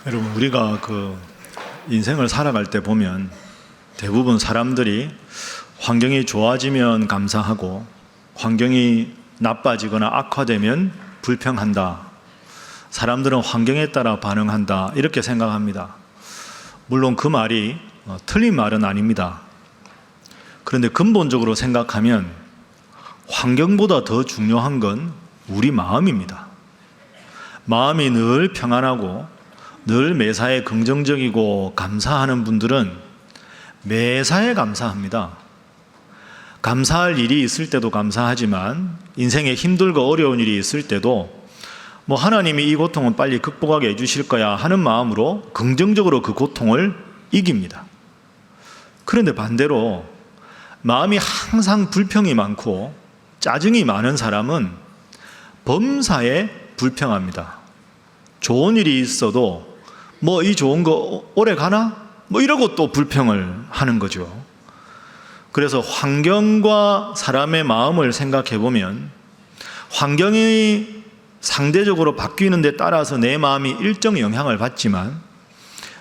여러분, 우리가 인생을 살아갈 때 보면 대부분 사람들이 환경이 좋아지면 감사하고 환경이 나빠지거나 악화되면 불평한다. 사람들은 환경에 따라 반응한다. 이렇게 생각합니다. 물론 그 말이 틀린 말은 아닙니다. 그런데 근본적으로 생각하면 환경보다 더 중요한 건 우리 마음입니다. 마음이 늘 평안하고 늘 매사에 긍정적이고 감사하는 분들은 매사에 감사합니다. 감사할 일이 있을 때도 감사하지만 인생에 힘들고 어려운 일이 있을 때도 하나님이 이 고통은 빨리 극복하게 해주실 거야 하는 마음으로 긍정적으로 그 고통을 이깁니다. 그런데 반대로 마음이 항상 불평이 많고 짜증이 많은 사람은 범사에 불평합니다. 좋은 일이 있어도 이 좋은 거 오래 가나? 이러고 또 불평을 하는 거죠. 그래서 환경과 사람의 마음을 생각해 보면 환경이 상대적으로 바뀌는 데 따라서 내 마음이 일정 영향을 받지만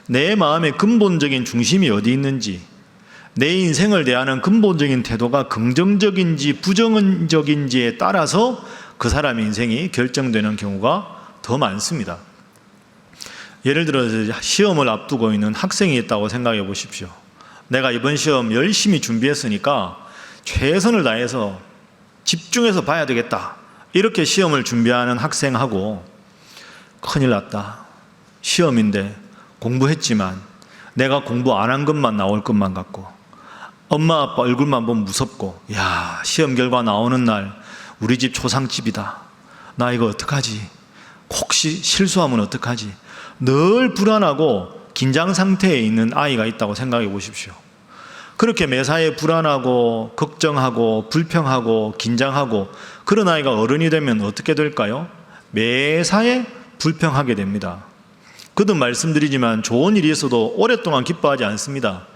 내 마음의 근본적인 중심이 어디 있는지, 내 인생을 대하는 근본적인 태도가 긍정적인지 부정적인지에 따라서 그 사람의 인생이 결정되는 경우가 더 많습니다. 예를 들어서 시험을 앞두고 있는 학생이 있다고 생각해 보십시오. 내가 이번 시험 열심히 준비했으니까 최선을 다해서 집중해서 봐야 되겠다. 이렇게 시험을 준비하는 학생하고 큰일 났다. 시험인데 공부했지만 내가 공부 안 한 것만 나올 것만 같고 엄마 아빠 얼굴만 보면 무섭고 시험 결과 나오는 날 우리 집 초상집이다. 나 이거 어떡하지? 혹시 실수하면 어떡하지? 늘 불안하고 긴장 상태에 있는 아이가 있다고 생각해 보십시오. 그렇게 매사에 불안하고 걱정하고 불평하고 긴장하고 그런 아이가 어른이 되면 어떻게 될까요? 매사에 불평하게 됩니다. 거듭 말씀드리지만 좋은 일이 있어도 오랫동안 기뻐하지 않습니다.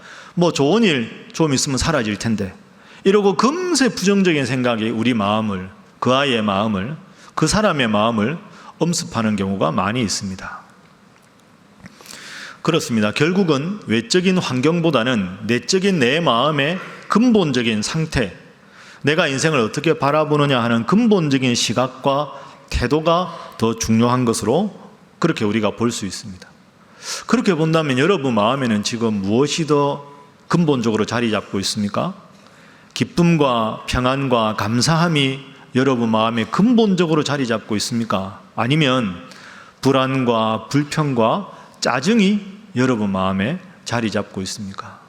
좋은 일 좀 있으면 사라질 텐데 이러고 금세 부정적인 생각이 우리 마음을, 그 아이의 마음을, 그 사람의 마음을 엄습하는 경우가 많이 있습니다. 그렇습니다. 결국은 외적인 환경보다는 내적인 내 마음의 근본적인 상태, 내가 인생을 어떻게 바라보느냐 하는 근본적인 시각과 태도가 더 중요한 것으로 그렇게 우리가 볼 수 있습니다. 그렇게 본다면 여러분 마음에는 지금 무엇이 더 근본적으로 자리 잡고 있습니까? 기쁨과 평안과 감사함이 여러분 마음에 근본적으로 자리 잡고 있습니까? 아니면 불안과 불평과 짜증이 여러분 마음에 자리 잡고 있습니까?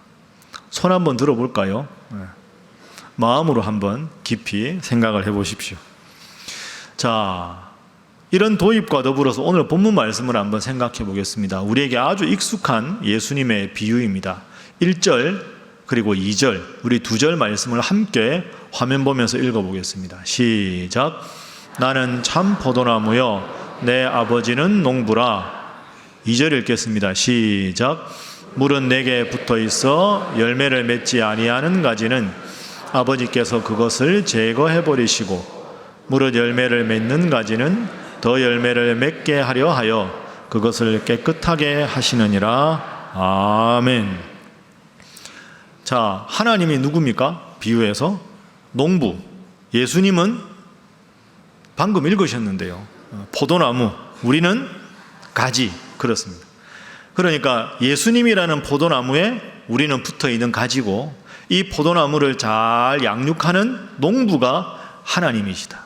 손 한번 들어볼까요? 마음으로 한번 깊이 생각을 해보십시오. 자, 이런 도입과 더불어서 오늘 본문 말씀을 한번 생각해 보겠습니다. 우리에게 아주 익숙한 예수님의 비유입니다. 1절 그리고 2절 우리 2절 말씀을 함께 화면 보면서 읽어보겠습니다. 시작. 나는 참 포도나무여 내 아버지는 농부라. 2절 읽겠습니다. 시작. 물은 내게 붙어 있어 열매를 맺지 아니하는 가지는 아버지께서 그것을 제거해 버리시고 무릇 열매를 맺는 가지는 더 열매를 맺게 하려 하여 그것을 깨끗하게 하시느니라. 아멘. 자, 하나님이 누굽니까? 비유에서 농부, 예수님은 방금 읽으셨는데요. 포도나무, 우리는 가지. 그렇습니다. 그러니까 예수님이라는 포도나무에 우리는 붙어있는 가지고 이 포도나무를 잘 양육하는 농부가 하나님이시다.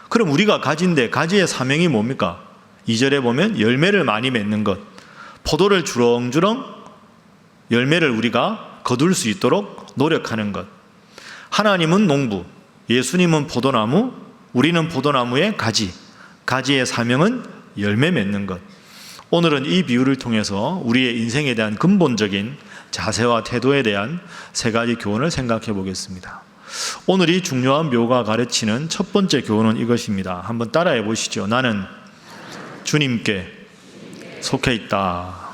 그럼 우리가 가지인데 가지의 사명이 뭡니까? 2절에 보면 열매를 많이 맺는 것, 포도를 주렁주렁 열매를 우리가 거둘 수 있도록 노력하는 것. 하나님은 농부, 예수님은 포도나무, 우리는 포도나무의 가지, 가지의 사명은 열매 맺는 것. 오늘은 이 비유를 통해서 우리의 인생에 대한 근본적인 자세와 태도에 대한 세 가지 교훈을 생각해 보겠습니다. 오늘 이 중요한 묘가 가르치는 첫 번째 교훈은 이것입니다. 한번 따라해 보시죠. 나는 주님께 속해 있다.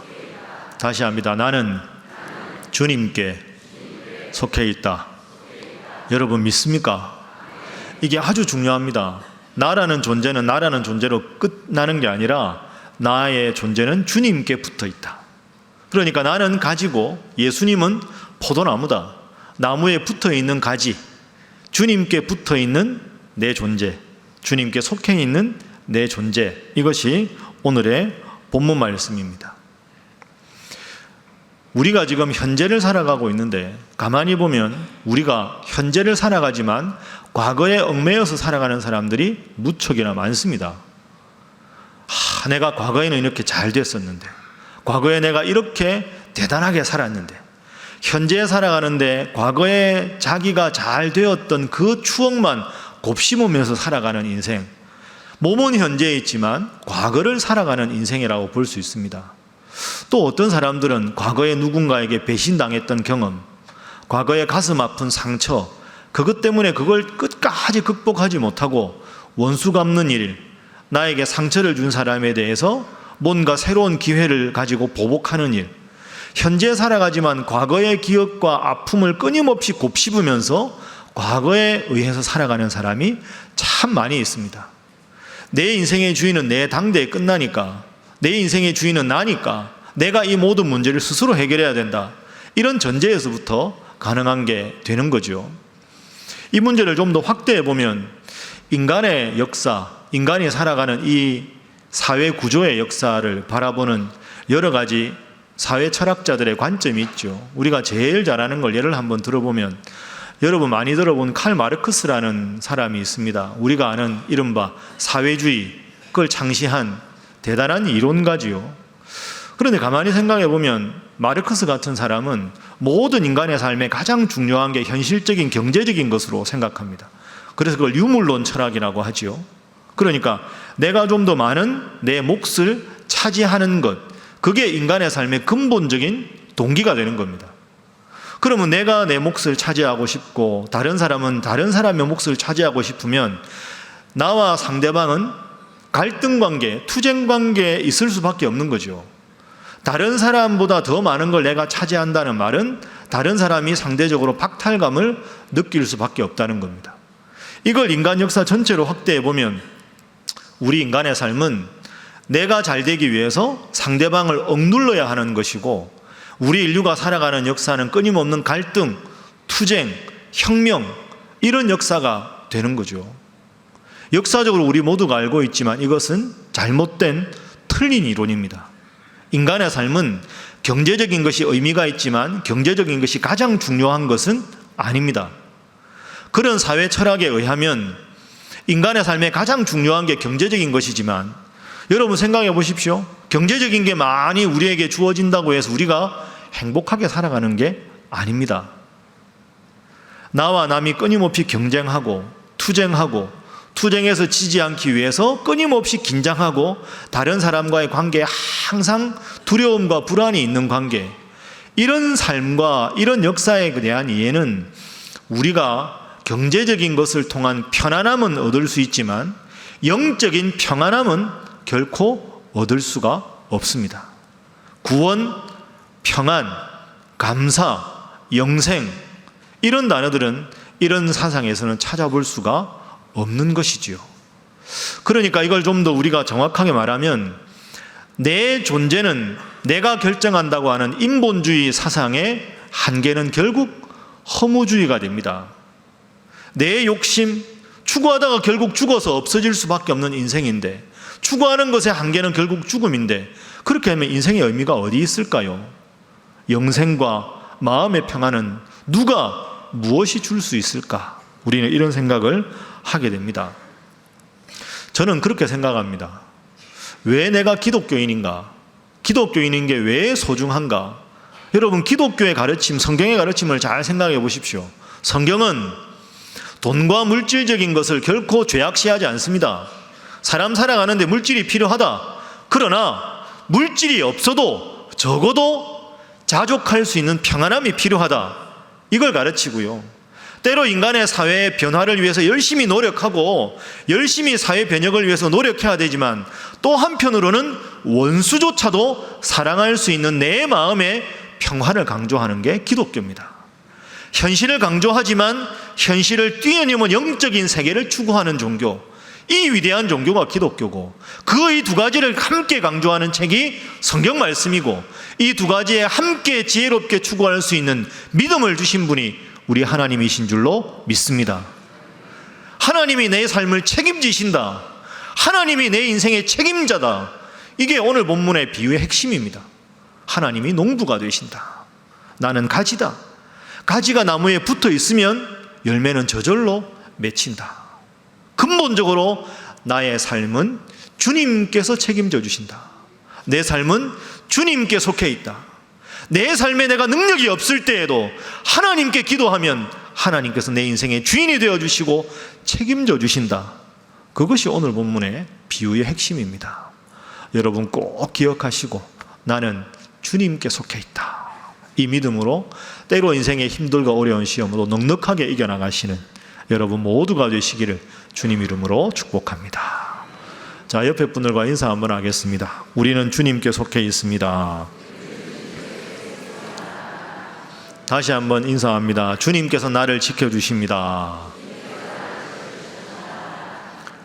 다시 합니다. 나는 주님께 속해 있다. 여러분 믿습니까? 이게 아주 중요합니다. 나라는 존재는 나라는 존재로 끝나는 게 아니라 나의 존재는 주님께 붙어 있다. 그러니까 나는 가지고 예수님은 포도나무다. 나무에 붙어 있는 가지, 주님께 붙어 있는 내 존재, 주님께 속해 있는 내 존재, 이것이 오늘의 본문 말씀입니다. 우리가 지금 현재를 살아가고 있는데 가만히 보면 우리가 현재를 살아가지만 과거에 얽매여서 살아가는 사람들이 무척이나 많습니다. 내가 과거에는 이렇게 잘 됐었는데, 과거에 내가 이렇게 대단하게 살았는데, 현재에 살아가는데 과거에 자기가 잘 되었던 그 추억만 곱씹으면서 살아가는 인생, 몸은 현재에 있지만 과거를 살아가는 인생이라고 볼 수 있습니다. 또 어떤 사람들은 과거에 누군가에게 배신당했던 경험, 과거에 가슴 아픈 상처, 그것 때문에 그걸 끝까지 극복하지 못하고 원수 갚는 일, 나에게 상처를 준 사람에 대해서 뭔가 새로운 기회를 가지고 보복하는 일, 현재 살아가지만 과거의 기억과 아픔을 끊임없이 곱씹으면서 과거에 의해서 살아가는 사람이 참 많이 있습니다. 내 인생의 주인은 내 당대에 끝나니까, 내 인생의 주인은 나니까 내가 이 모든 문제를 스스로 해결해야 된다, 이런 전제에서부터 가능한 게 되는 거죠. 이 문제를 좀 더 확대해 보면 인간의 역사, 인간이 살아가는 이 사회 구조의 역사를 바라보는 여러 가지 사회 철학자들의 관점이 있죠. 우리가 제일 잘 아는 걸 예를 한번 들어보면, 여러분 많이 들어본 칼 마르크스라는 사람이 있습니다. 우리가 아는 이른바 사회주의, 그걸 창시한 대단한 이론가지요. 그런데 가만히 생각해 보면 마르크스 같은 사람은 모든 인간의 삶에 가장 중요한 게 현실적인 경제적인 것으로 생각합니다. 그래서 그걸 유물론 철학이라고 하지요. 그러니까 내가 좀 더 많은 내 몫을 차지하는 것, 그게 인간의 삶의 근본적인 동기가 되는 겁니다. 그러면 내가 내 몫을 차지하고 싶고 다른 사람은 다른 사람의 몫을 차지하고 싶으면 나와 상대방은 갈등 관계, 투쟁 관계에 있을 수밖에 없는 거죠. 다른 사람보다 더 많은 걸 내가 차지한다는 말은 다른 사람이 상대적으로 박탈감을 느낄 수밖에 없다는 겁니다. 이걸 인간 역사 전체로 확대해 보면 우리 인간의 삶은 내가 잘 되기 위해서 상대방을 억눌러야 하는 것이고, 우리 인류가 살아가는 역사는 끊임없는 갈등, 투쟁, 혁명, 이런 역사가 되는 거죠. 역사적으로 우리 모두가 알고 있지만 이것은 잘못된 틀린 이론입니다. 인간의 삶은 경제적인 것이 의미가 있지만 경제적인 것이 가장 중요한 것은 아닙니다. 그런 사회 철학에 의하면 인간의 삶에 가장 중요한 게 경제적인 것이지만, 여러분 생각해 보십시오. 경제적인 게 많이 우리에게 주어진다고 해서 우리가 행복하게 살아가는 게 아닙니다. 나와 남이 끊임없이 경쟁하고 투쟁하고, 투쟁에서 지지 않기 위해서 끊임없이 긴장하고, 다른 사람과의 관계에 항상 두려움과 불안이 있는 관계, 이런 삶과 이런 역사에 대한 이해는 우리가 경제적인 것을 통한 편안함은 얻을 수 있지만 영적인 평안함은 결코 얻을 수가 없습니다. 구원, 평안, 감사, 영생, 이런 단어들은 이런 사상에서는 찾아볼 수가 없는 것이지요. 그러니까 이걸 좀 더 우리가 정확하게 말하면 내 존재는 내가 결정한다고 하는 인본주의 사상의 한계는 결국 허무주의가 됩니다. 내 욕심, 추구하다가 결국 죽어서 없어질 수밖에 없는 인생인데, 추구하는 것의 한계는 결국 죽음인데, 그렇게 하면 인생의 의미가 어디 있을까요? 영생과 마음의 평안은 누가 무엇이 줄 수 있을까? 우리는 이런 생각을 하게 됩니다. 저는 그렇게 생각합니다. 왜 내가 기독교인인가? 기독교인인 게 왜 소중한가? 여러분, 기독교의 가르침, 성경의 가르침을 잘 생각해 보십시오. 성경은 돈과 물질적인 것을 결코 죄악시하지 않습니다. 사람 살아가는데 물질이 필요하다. 그러나 물질이 없어도 적어도 자족할 수 있는 평안함이 필요하다. 이걸 가르치고요. 때로 인간의 사회의 변화를 위해서 열심히 노력하고 열심히 사회 변혁을 위해서 노력해야 되지만, 또 한편으로는 원수조차도 사랑할 수 있는 내 마음의 평화를 강조하는 게 기독교입니다. 현실을 강조하지만 현실을 뛰어넘은 영적인 세계를 추구하는 종교, 이 위대한 종교가 기독교고, 그 이 두 가지를 함께 강조하는 책이 성경 말씀이고, 이 두 가지에 함께 지혜롭게 추구할 수 있는 믿음을 주신 분이 우리 하나님이신 줄로 믿습니다. 하나님이 내 삶을 책임지신다. 하나님이 내 인생의 책임자다. 이게 오늘 본문의 비유의 핵심입니다. 하나님이 농부가 되신다. 나는 가지다. 가지가 나무에 붙어 있으면 열매는 저절로 맺힌다. 근본적으로 나의 삶은 주님께서 책임져 주신다. 내 삶은 주님께 속해 있다. 내 삶에 내가 능력이 없을 때에도 하나님께 기도하면 하나님께서 내 인생의 주인이 되어주시고 책임져 주신다. 그것이 오늘 본문의 비유의 핵심입니다. 여러분 꼭 기억하시고, 나는 주님께 속해 있다. 이 믿음으로 때로 인생의 힘들고 어려운 시험으로 넉넉하게 이겨나가시는 여러분 모두가 되시기를 주님 이름으로 축복합니다. 자, 옆에 분들과 인사 한번 하겠습니다. 우리는 주님께 속해 있습니다. 다시 한번 인사합니다. 주님께서 나를 지켜주십니다.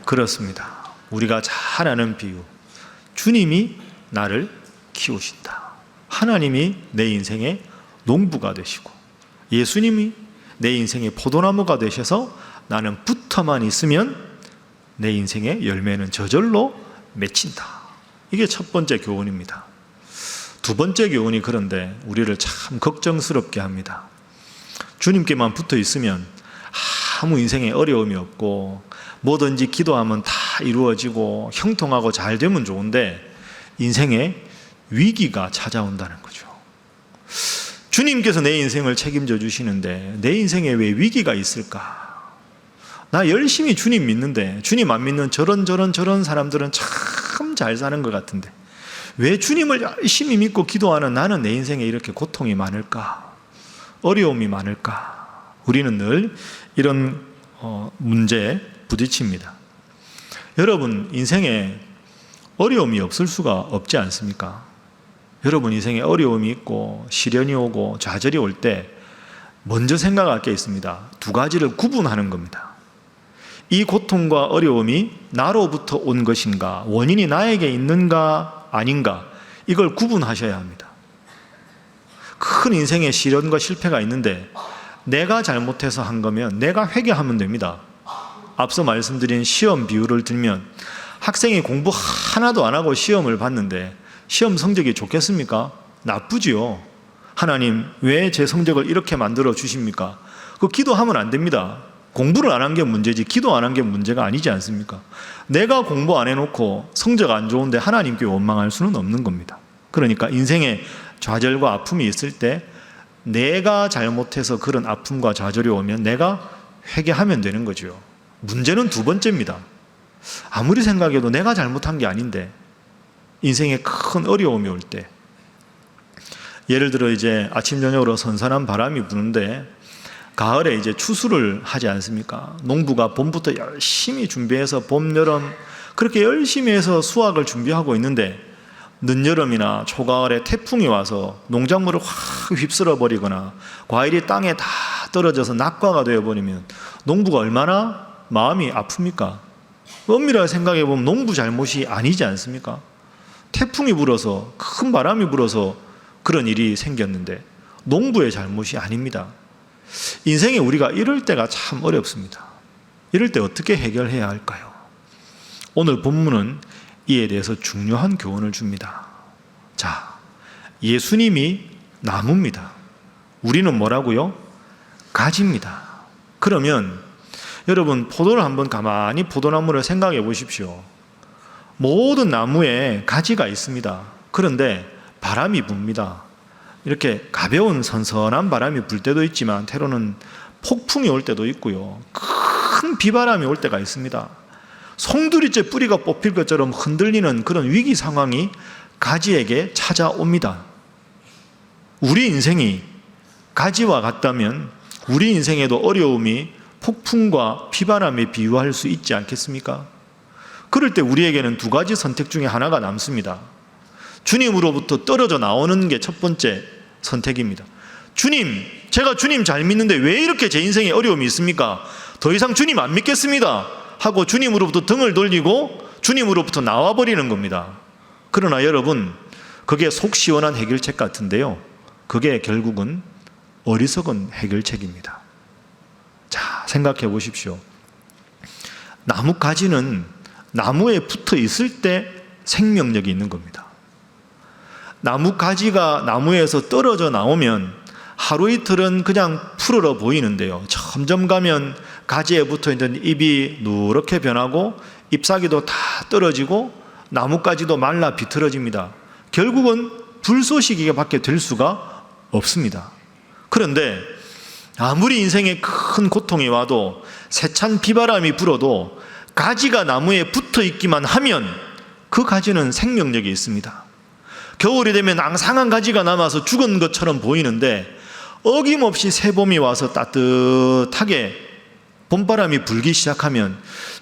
그렇습니다. 우리가 잘 아는 비유. 주님이 나를 키우신다. 하나님이 내 인생의 농부가 되시고, 예수님이 내 인생의 포도나무가 되셔서 나는 붙어만 있으면 내 인생의 열매는 저절로 맺힌다. 이게 첫 번째 교훈입니다. 두 번째 교훈이 그런데 우리를 참 걱정스럽게 합니다. 주님께만 붙어 있으면 아무 인생에 어려움이 없고 뭐든지 기도하면 다 이루어지고 형통하고 잘 되면 좋은데 인생에 위기가 찾아온다는 거죠. 주님께서 내 인생을 책임져 주시는데 내 인생에 왜 위기가 있을까? 나 열심히 주님 믿는데 주님 안 믿는 저런 사람들은 참 잘 사는 것 같은데 왜 주님을 열심히 믿고 기도하는 나는 내 인생에 이렇게 고통이 많을까? 어려움이 많을까? 우리는 늘 이런 문제에 부딪힙니다. 여러분 인생에 어려움이 없을 수가 없지 않습니까? 여러분 인생에 어려움이 있고 시련이 오고 좌절이 올 때 먼저 생각할 게 있습니다. 두 가지를 구분하는 겁니다. 이 고통과 어려움이 나로부터 온 것인가, 원인이 나에게 있는가 아닌가, 이걸 구분하셔야 합니다. 큰 인생의 시련과 실패가 있는데 내가 잘못해서 한 거면 내가 회개하면 됩니다. 앞서 말씀드린 시험 비유를 들면 학생이 공부 하나도 안 하고 시험을 봤는데 시험 성적이 좋겠습니까? 나쁘지요. 하나님 왜 제 성적을 이렇게 만들어 주십니까? 그 기도하면 안 됩니다. 공부를 안 한 게 문제지 기도 안 한 게 문제가 아니지 않습니까? 내가 공부 안 해놓고 성적 안 좋은데 하나님께 원망할 수는 없는 겁니다. 그러니까 인생에 좌절과 아픔이 있을 때 내가 잘못해서 그런 아픔과 좌절이 오면 내가 회개하면 되는 거죠. 문제는 두 번째입니다. 아무리 생각해도 내가 잘못한 게 아닌데 인생에 큰 어려움이 올 때, 예를 들어 이제 아침 저녁으로 선선한 바람이 부는데 가을에 이제 추수를 하지 않습니까? 농부가 봄부터 열심히 준비해서 봄, 여름 그렇게 열심히 해서 수확을 준비하고 있는데 늦여름이나 초가을에 태풍이 와서 농작물을 확 휩쓸어 버리거나 과일이 땅에 다 떨어져서 낙과가 되어버리면 농부가 얼마나 마음이 아픕니까? 엄밀하게 생각해 보면 농부 잘못이 아니지 않습니까? 태풍이 불어서 큰 바람이 불어서 그런 일이 생겼는데 농부의 잘못이 아닙니다. 인생에 우리가 이럴 때가 참 어렵습니다. 이럴 때 어떻게 해결해야 할까요? 오늘 본문은 이에 대해서 중요한 교훈을 줍니다. 자, 예수님이 나무입니다. 우리는 뭐라고요? 가지입니다. 그러면 여러분 포도를 한번 가만히 포도나무를 생각해 보십시오. 모든 나무에 가지가 있습니다. 그런데 바람이 붑니다. 이렇게 가벼운 선선한 바람이 불 때도 있지만 때로는 폭풍이 올 때도 있고요. 큰 비바람이 올 때가 있습니다. 송두리째 뿌리가 뽑힐 것처럼 흔들리는 그런 위기 상황이 가지에게 찾아옵니다. 우리 인생이 가지와 같다면 우리 인생에도 어려움이 폭풍과 비바람에 비유할 수 있지 않겠습니까? 그럴 때 우리에게는 두 가지 선택 중에 하나가 남습니다. 주님으로부터 떨어져 나오는 게 첫 번째 선택입니다. 주님, 제가 주님 잘 믿는데 왜 이렇게 제 인생에 어려움이 있습니까? 더 이상 주님 안 믿겠습니다 하고 주님으로부터 등을 돌리고 주님으로부터 나와버리는 겁니다. 그러나 여러분, 그게 속 시원한 해결책 같은데요, 그게 결국은 어리석은 해결책입니다. 자, 생각해 보십시오. 나무 가지는 나무에 붙어 있을 때 생명력이 있는 겁니다. 나무 가지가 나무에서 떨어져 나오면 하루 이틀은 그냥 푸르러 보이는데요, 점점 가면 가지에 붙어 있는 잎이 누렇게 변하고 잎사귀도 다 떨어지고 나뭇가지도 말라 비틀어집니다. 결국은 불쏘시개밖에 될 수가 없습니다. 그런데 아무리 인생에 큰 고통이 와도 세찬 비바람이 불어도 가지가 나무에 붙어 있기만 하면 그 가지는 생명력이 있습니다. 겨울이 되면 앙상한 가지가 남아서 죽은 것처럼 보이는데 어김없이 새봄이 와서 따뜻하게 봄바람이 불기 시작하면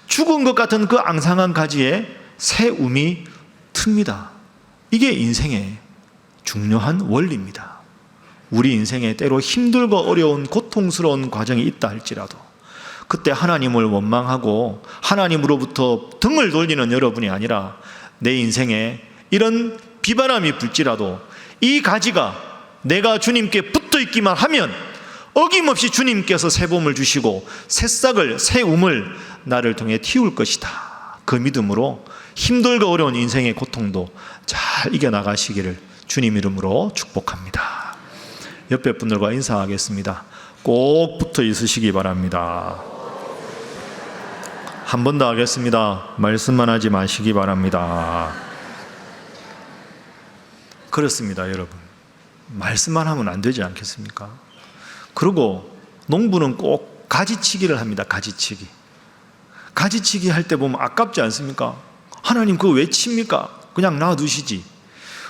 죽은 것 같은 그 앙상한 가지에 새 움이 틉니다. 이게 인생의 중요한 원리입니다. 우리 인생에 때로 힘들고 어려운 고통스러운 과정이 있다 할지라도 그때 하나님을 원망하고 하나님으로부터 등을 돌리는 여러분이 아니라 내 인생에 이런 비바람이 불지라도 이 가지가 내가 주님께 붙어 있기만 하면 어김없이 주님께서 새 봄을 주시고 새싹을, 새 움을 나를 통해 틔울 것이다. 그 믿음으로 힘들고 어려운 인생의 고통도 잘 이겨나가시기를 주님 이름으로 축복합니다. 옆에 분들과 인사하겠습니다. 꼭 붙어 있으시기 바랍니다. 한 번 더 하겠습니다. 말씀만 하지 마시기 바랍니다. 그렇습니다, 여러분. 말씀만 하면 안 되지 않겠습니까? 그리고 농부는 꼭 가지치기를 합니다. 가지치기. 가지치기 할 때 보면 아깝지 않습니까? 하나님 그거 왜 칩니까? 그냥 놔두시지.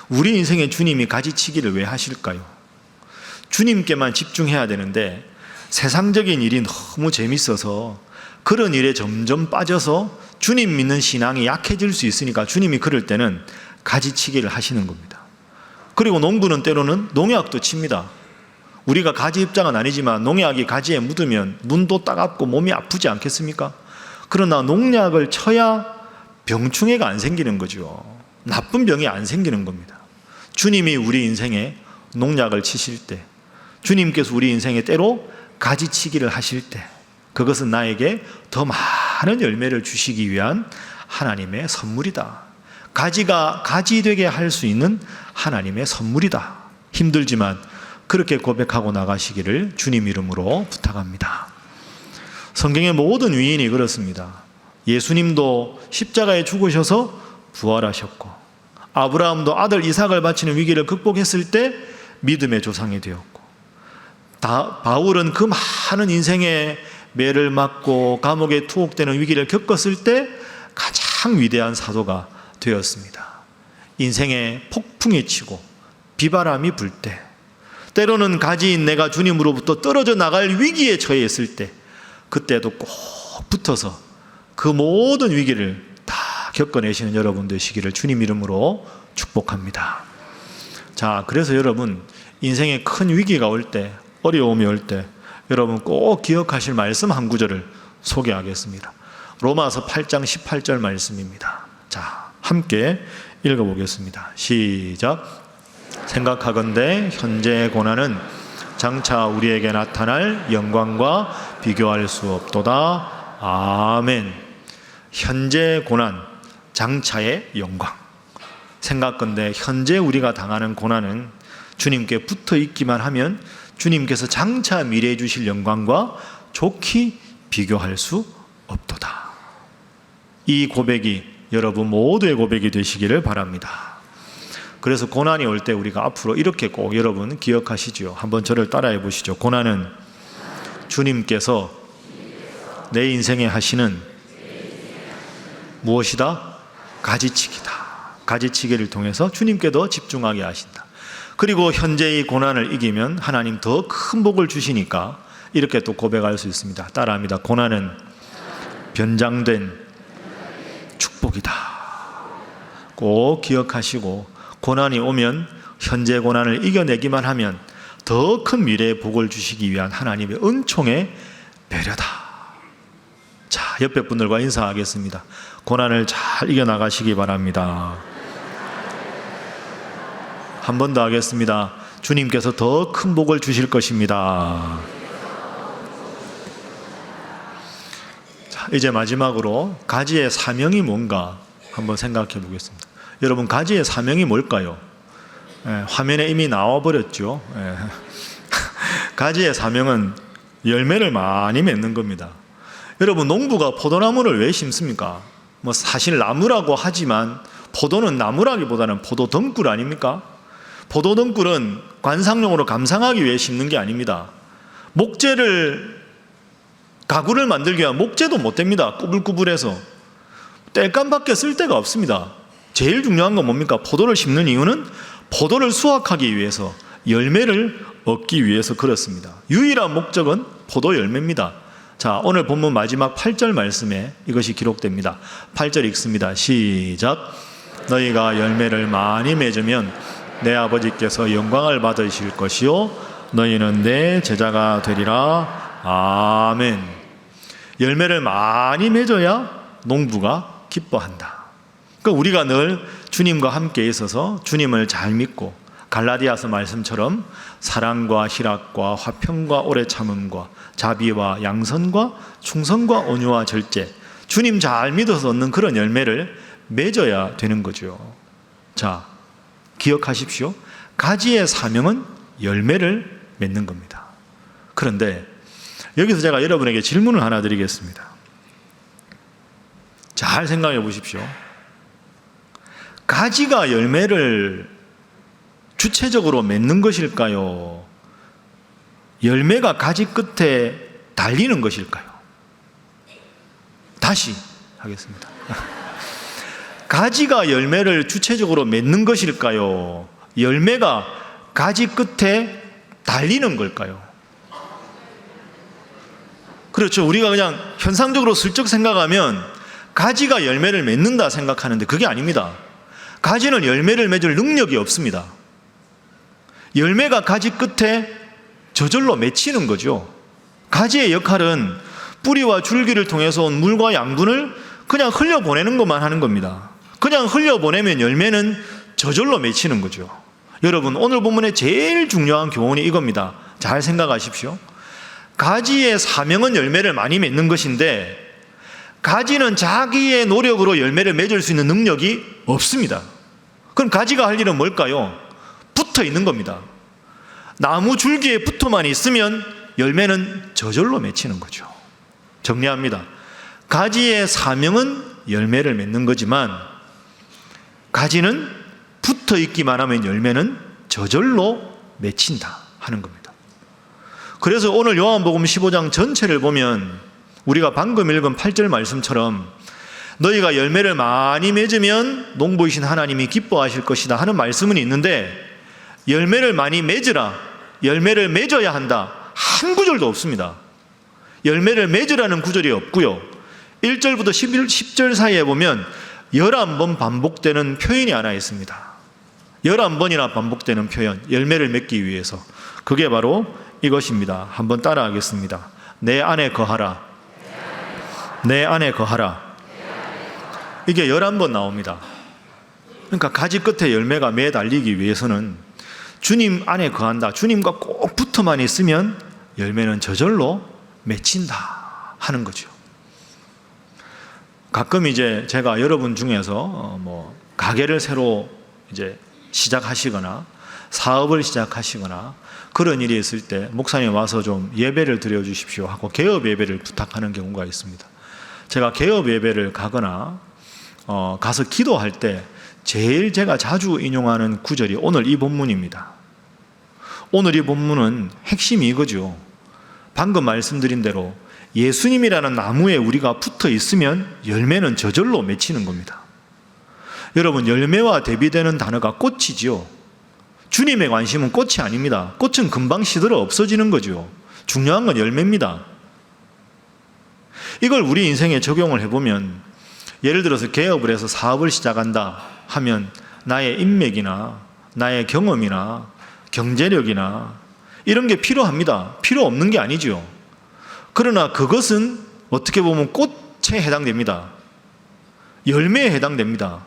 우리 인생에 주님이 가지치기를 왜 하실까요? 주님께만 집중해야 되는데 세상적인 일이 너무 재밌어서 그런 일에 점점 빠져서 주님 믿는 신앙이 약해질 수 있으니까 주님이 그럴 때는 가지치기를 하시는 겁니다. 그리고 농부는 때로는 농약도 칩니다. 우리가 가지 입장은 아니지만 농약이 가지에 묻으면 눈도 따갑고 몸이 아프지 않겠습니까? 그러나 농약을 쳐야 병충해가 안 생기는 거죠. 나쁜 병이 안 생기는 겁니다. 주님이 우리 인생에 농약을 치실 때, 주님께서 우리 인생에 때로 가지치기를 하실 때, 그것은 나에게 더 많은 열매를 주시기 위한 하나님의 선물이다. 가지가 가지 되게 할 수 있는 하나님의 선물이다. 힘들지만 그렇게 고백하고 나가시기를 주님 이름으로 부탁합니다. 성경의 모든 위인이 그렇습니다. 예수님도 십자가에 죽으셔서 부활하셨고, 아브라함도 아들 이삭을 바치는 위기를 극복했을 때 믿음의 조상이 되었고, 바울은 그 많은 인생의 매를 맞고 감옥에 투옥되는 위기를 겪었을 때 가장 위대한 사도가 되었습니다. 인생의 폭풍이 치고 비바람이 불 때, 때로는 가지인 내가 주님으로부터 떨어져 나갈 위기에 처해 있을 때, 그때도 꼭 붙어서 그 모든 위기를 다 겪어내시는 여러분 되시기를 주님 이름으로 축복합니다. 자, 그래서 여러분, 인생에 큰 위기가 올 때, 어려움이 올 때 여러분 꼭 기억하실 말씀 한 구절을 소개하겠습니다. 로마서 8장 18절 말씀입니다. 자, 함께 읽어보겠습니다. 시작. 생각하건대 현재의 고난은 장차 우리에게 나타날 영광과 비교할 수 없도다. 아멘. 현재의 고난, 장차의 영광. 생각건대 현재 우리가 당하는 고난은 주님께 붙어 있기만 하면 주님께서 장차 미래에 주실 영광과 좋게 비교할 수 없도다. 이 고백이 여러분 모두의 고백이 되시기를 바랍니다. 그래서 고난이 올 때 우리가 앞으로 이렇게 꼭 여러분 기억하시죠. 한번 저를 따라해 보시죠. 고난은 주님께서 내 인생에 하시는 무엇이다? 가지치기다. 가지치기를 통해서 주님께 더 집중하게 하신다. 그리고 현재의 고난을 이기면 하나님 더 큰 복을 주시니까 이렇게 또 고백할 수 있습니다. 따라합니다. 고난은 변장된 축복이다. 꼭 기억하시고, 고난이 오면 현재 고난을 이겨내기만 하면 더 큰 미래의 복을 주시기 위한 하나님의 은총의 배려다. 자, 옆에 분들과 인사하겠습니다. 고난을 잘 이겨나가시기 바랍니다. 한 번 더 하겠습니다. 주님께서 더 큰 복을 주실 것입니다. 자, 이제 마지막으로 가지의 사명이 뭔가 한번 생각해 보겠습니다. 여러분, 가지의 사명이 뭘까요? 화면에 이미 나와버렸죠. 가지의 사명은 열매를 많이 맺는 겁니다. 여러분, 농부가 포도나무를 왜 심습니까? 뭐 사실 나무라고 하지만 포도는 나무라기보다는 포도 덩굴 아닙니까? 포도 덩굴은 관상용으로 감상하기 위해 심는 게 아닙니다. 목재를, 가구를 만들기 위한 목재도 못 됩니다. 꾸불꾸불해서 땔감밖에 쓸 데가 없습니다. 제일 중요한 건 뭡니까? 포도를 심는 이유는 포도를 수확하기 위해서, 열매를 얻기 위해서 그렇습니다. 유일한 목적은 포도 열매입니다. 자, 오늘 본문 마지막 8절 말씀에 이것이 기록됩니다. 8절 읽습니다. 시작. 너희가 열매를 많이 맺으면 내 아버지께서 영광을 받으실 것이요 너희는 내 제자가 되리라. 아멘. 열매를 많이 맺어야 농부가 기뻐한다. 그러니까 우리가 늘 주님과 함께 있어서 주님을 잘 믿고 갈라디아서 말씀처럼 사랑과 희락과 화평과 오래 참음과 자비와 양선과 충성과 온유와 절제, 주님 잘 믿어서 얻는 그런 열매를 맺어야 되는 거죠. 자, 기억하십시오. 가지의 사명은 열매를 맺는 겁니다. 그런데 여기서 제가 여러분에게 질문을 하나 드리겠습니다. 잘 생각해 보십시오. 가지가 열매를 주체적으로 맺는 것일까요? 열매가 가지 끝에 달리는 것일까요? 다시 하겠습니다. 가지가 열매를 주체적으로 맺는 것일까요? 열매가 가지 끝에 달리는 걸까요? 그렇죠. 우리가 그냥 현상적으로 슬쩍 생각하면 가지가 열매를 맺는다 생각하는데 그게 아닙니다. 가지는 열매를 맺을 능력이 없습니다. 열매가 가지 끝에 저절로 맺히는 거죠. 가지의 역할은 뿌리와 줄기를 통해서 온 물과 양분을 그냥 흘려보내는 것만 하는 겁니다. 그냥 흘려보내면 열매는 저절로 맺히는 거죠. 여러분, 오늘 본문의 제일 중요한 교훈이 이겁니다. 잘 생각하십시오. 가지의 사명은 열매를 많이 맺는 것인데 가지는 자기의 노력으로 열매를 맺을 수 있는 능력이 없습니다. 그럼 가지가 할 일은 뭘까요? 붙어 있는 겁니다. 나무 줄기에 붙어만 있으면 열매는 저절로 맺히는 거죠. 정리합니다. 가지의 사명은 열매를 맺는 거지만 가지는 붙어 있기만 하면 열매는 저절로 맺힌다 하는 겁니다. 그래서 오늘 요한복음 15장 전체를 보면 우리가 방금 읽은 8절 말씀처럼 너희가 열매를 많이 맺으면 농부이신 하나님이 기뻐하실 것이다 하는 말씀은 있는데 열매를 많이 맺으라, 열매를 맺어야 한다 한 구절도 없습니다. 열매를 맺으라는 구절이 없고요. 1절부터 10절 사이에 보면 11번 반복되는 표현이 하나 있습니다. 11번이나 반복되는 표현, 열매를 맺기 위해서. 그게 바로 이것입니다. 한번 따라하겠습니다. 내 안에 거하라. 내 안에 거하라. 이게 11번 나옵니다. 그러니까 가지 끝에 열매가 매달리기 위해서는 주님 안에 거한다. 주님과 꼭 붙어만 있으면 열매는 저절로 맺힌다 하는 거죠. 가끔 이제 제가 여러분 중에서 가게를 새로 이제 시작하시거나 사업을 시작하시거나 그런 일이 있을 때 목사님 와서 좀 예배를 드려 주십시오 하고 개업 예배를 부탁하는 경우가 있습니다. 제가 개업 예배를 가거나 가서 기도할 때 제일 제가 자주 인용하는 구절이 오늘 이 본문입니다. 오늘 이 본문은 핵심이 이거죠. 방금 말씀드린 대로 예수님이라는 나무에 우리가 붙어 있으면 열매는 저절로 맺히는 겁니다. 여러분, 열매와 대비되는 단어가 꽃이지요. 주님의 관심은 꽃이 아닙니다. 꽃은 금방 시들어 없어지는 거죠. 중요한 건 열매입니다. 이걸 우리 인생에 적용을 해보면 예를 들어서 개업을 해서 사업을 시작한다 하면 나의 인맥이나 나의 경험이나 경제력이나 이런 게 필요합니다. 필요 없는 게 아니죠. 그러나 그것은 어떻게 보면 꽃 해당됩니다. 열매에 해당됩니다.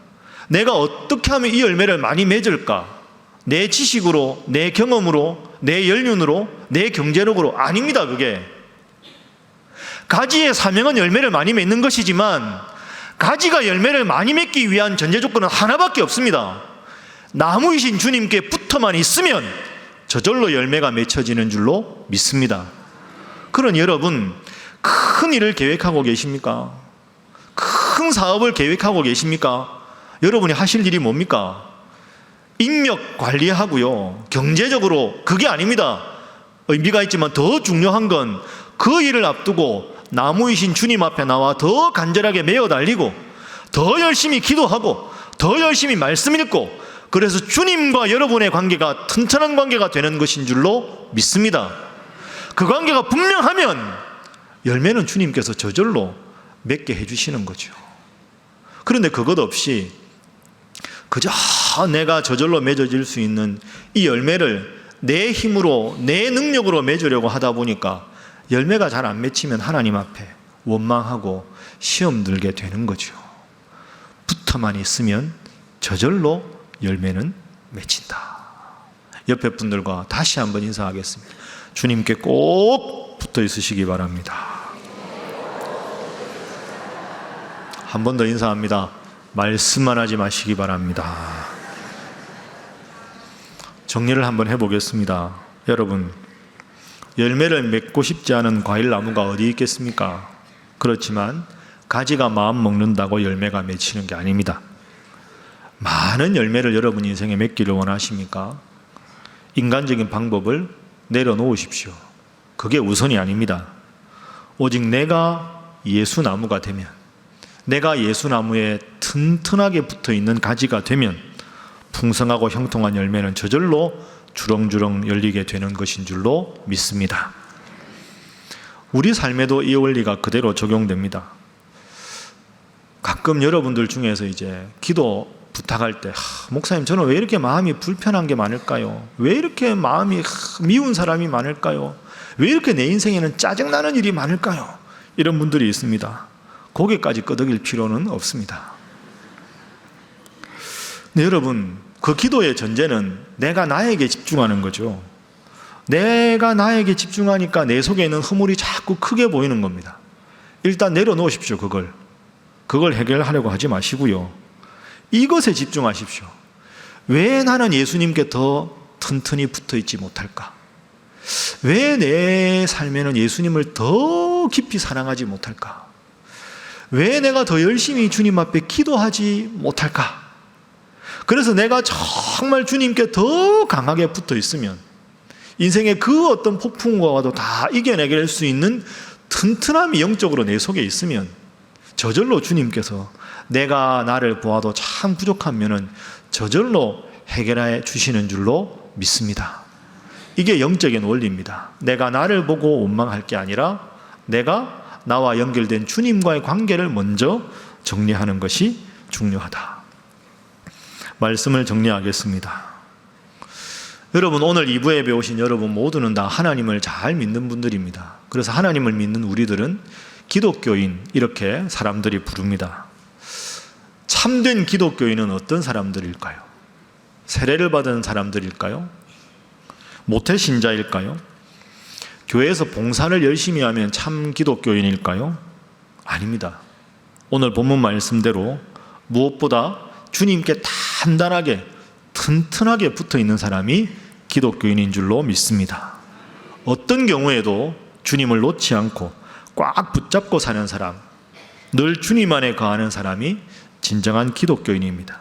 내가 어떻게 하면 이 열매를 많이 맺을까? 내 지식으로, 내 경험으로, 내 연륜으로, 내 경제력으로 아닙니다. 그게 가지의 사명은 열매를 많이 맺는 것이지만 가지가 열매를 많이 맺기 위한 전제 조건은 하나밖에 없습니다. 나무이신 주님께 붙어만 있으면 저절로 열매가 맺혀지는 줄로 믿습니다. 그러니 여러분, 큰 일을 계획하고 계십니까? 큰 사업을 계획하고 계십니까? 여러분이 하실 일이 뭡니까? 인력 관리하고요, 경제적으로 그게 아닙니다. 의미가 있지만 더 중요한 건 그 일을 앞두고 나무이신 주님 앞에 나와 더 간절하게 매어 달리고 더 열심히 기도하고 더 열심히 말씀 읽고, 그래서 주님과 여러분의 관계가 튼튼한 관계가 되는 것인 줄로 믿습니다. 그 관계가 분명하면 열매는 주님께서 저절로 맺게 해주시는 거죠. 그런데 그것 없이 그저 내가 저절로 맺어질 수 있는 이 열매를 내 힘으로, 내 능력으로 맺으려고 하다 보니까 열매가 잘 안 맺히면 하나님 앞에 원망하고 시험 들게 되는 거죠. 붙어만 있으면 저절로 열매는 맺힌다. 옆에 분들과 다시 한번 인사하겠습니다. 주님께 꼭 붙어 있으시기 바랍니다. 한 번 더 인사합니다. 말씀만 하지 마시기 바랍니다. 정리를 한번 해보겠습니다. 여러분, 열매를 맺고 싶지 않은 과일나무가 어디 있겠습니까? 그렇지만 가지가 마음 먹는다고 열매가 맺히는 게 아닙니다. 많은 열매를 여러분 인생에 맺기를 원하십니까? 인간적인 방법을 내려놓으십시오. 그게 우선이 아닙니다. 오직 내가 예수나무가 되면, 내가 예수나무에 튼튼하게 붙어있는 가지가 되면 풍성하고 형통한 열매는 저절로 주렁주렁 열리게 되는 것인 줄로 믿습니다. 우리 삶에도 이 원리가 그대로 적용됩니다. 가끔 여러분들 중에서 이제 기도 부탁할 때, 목사님 저는 왜 이렇게 마음이 불편한 게 많을까요? 왜 이렇게 마음이 미운 사람이 많을까요? 왜 이렇게 내 인생에는 짜증나는 일이 많을까요? 이런 분들이 있습니다. 고개까지 끄덕일 필요는 없습니다. 근데 여러분, 그 기도의 전제는 내가 나에게 집중하는 거죠. 내가 나에게 집중하니까 내 속에 있는 허물이 자꾸 크게 보이는 겁니다. 일단 내려놓으십시오. 그걸 해결하려고 하지 마시고요, 이것에 집중하십시오. 왜 나는 예수님께 더 튼튼히 붙어있지 못할까? 왜 내 삶에는 예수님을 더 깊이 사랑하지 못할까? 왜 내가 더 열심히 주님 앞에 기도하지 못할까? 그래서 내가 정말 주님께 더 강하게 붙어 있으면 인생의 그 어떤 폭풍과 와도 다 이겨내게 수 있는 튼튼함이 영적으로 내 속에 있으면 저절로 주님께서 내가 나를 보아도 참 부족하면은 저절로 해결해 주시는 줄로 믿습니다. 이게 영적인 원리입니다. 내가 나를 보고 원망할 게 아니라 내가 나와 연결된 주님과의 관계를 먼저 정리하는 것이 중요하다. 말씀을 정리하겠습니다. 여러분, 오늘 2부에 배우신 여러분 모두는 다 하나님을 잘 믿는 분들입니다. 그래서 하나님을 믿는 우리들은 기독교인, 이렇게 사람들이 부릅니다. 참된 기독교인은 어떤 사람들일까요? 세례를 받은 사람들일까요? 모태신자일까요? 교회에서 봉사를 열심히 하면 참 기독교인일까요? 아닙니다. 오늘 본문 말씀대로 무엇보다 주님께 단단하게 튼튼하게 붙어있는 사람이 기독교인인 줄로 믿습니다. 어떤 경우에도 주님을 놓지 않고 꽉 붙잡고 사는 사람, 늘 주님 안에 거하는 사람이 진정한 기독교인입니다.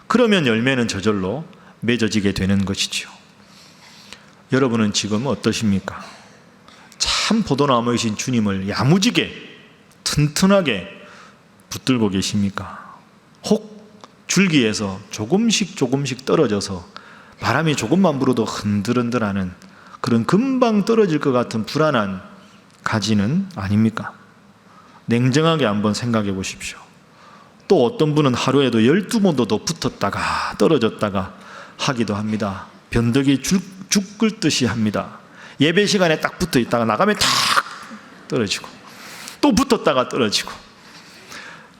그러면 열매는 저절로 맺어지게 되는 것이죠. 여러분은 지금 어떠십니까? 참 포도나무이신 주님을 야무지게 튼튼하게 붙들고 계십니까? 혹 줄기에서 조금씩 떨어져서 바람이 조금만 불어도 흔들흔들하는 그런 금방 떨어질 것 같은 불안한 가지는 아닙니까? 냉정하게 한번 생각해 보십시오. 또 어떤 분은 하루에도 12번도 더 붙었다가 떨어졌다가 하기도 합니다. 변덕이 죽 끓듯이 합니다. 예배 시간에 딱 붙어 있다가 나가면 탁 떨어지고 또 붙었다가 떨어지고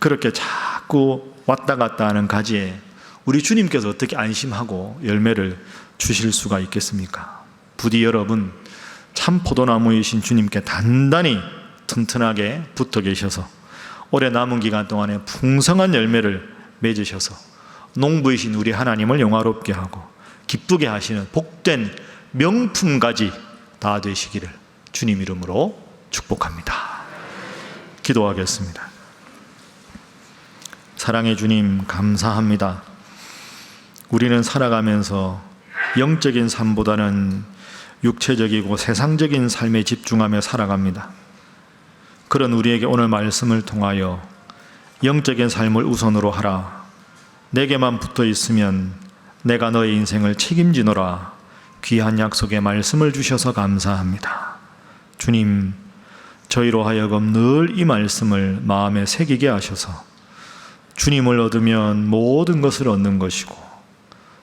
그렇게 자꾸 왔다 갔다 하는 가지에 우리 주님께서 어떻게 안심하고 열매를 주실 수가 있겠습니까? 부디 여러분, 참 포도나무이신 주님께 단단히 튼튼하게 붙어 계셔서 올해 남은 기간 동안에 풍성한 열매를 맺으셔서 농부이신 우리 하나님을 영화롭게 하고 기쁘게 하시는 복된 명품가지 다 되시기를 주님 이름으로 축복합니다. 기도하겠습니다. 사랑의 주님, 감사합니다. 우리는 살아가면서 영적인 삶보다는 육체적이고 세상적인 삶에 집중하며 살아갑니다. 그런 우리에게 오늘 말씀을 통하여 영적인 삶을 우선으로 하라, 내게만 붙어 있으면 내가 너의 인생을 책임지노라, 귀한 약속의 말씀을 주셔서 감사합니다. 주님, 저희로 하여금 늘 이 말씀을 마음에 새기게 하셔서 주님을 얻으면 모든 것을 얻는 것이고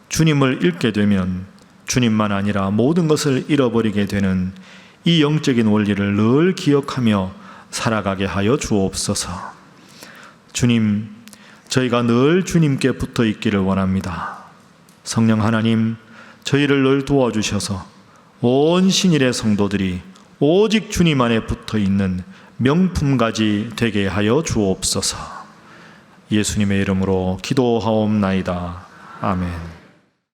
주님을 잃게 되면 주님만 아니라 모든 것을 잃어버리게 되는 이 영적인 원리를 늘 기억하며 살아가게 하여 주옵소서. 주님, 저희가 늘 주님께 붙어 있기를 원합니다. 성령 하나님, 저희를 늘 도와주셔서 온 신일의 성도들이 오직 주님 안에 붙어 있는 명품가지 되게 하여 주옵소서. 예수님의 이름으로 기도하옵나이다. 아멘.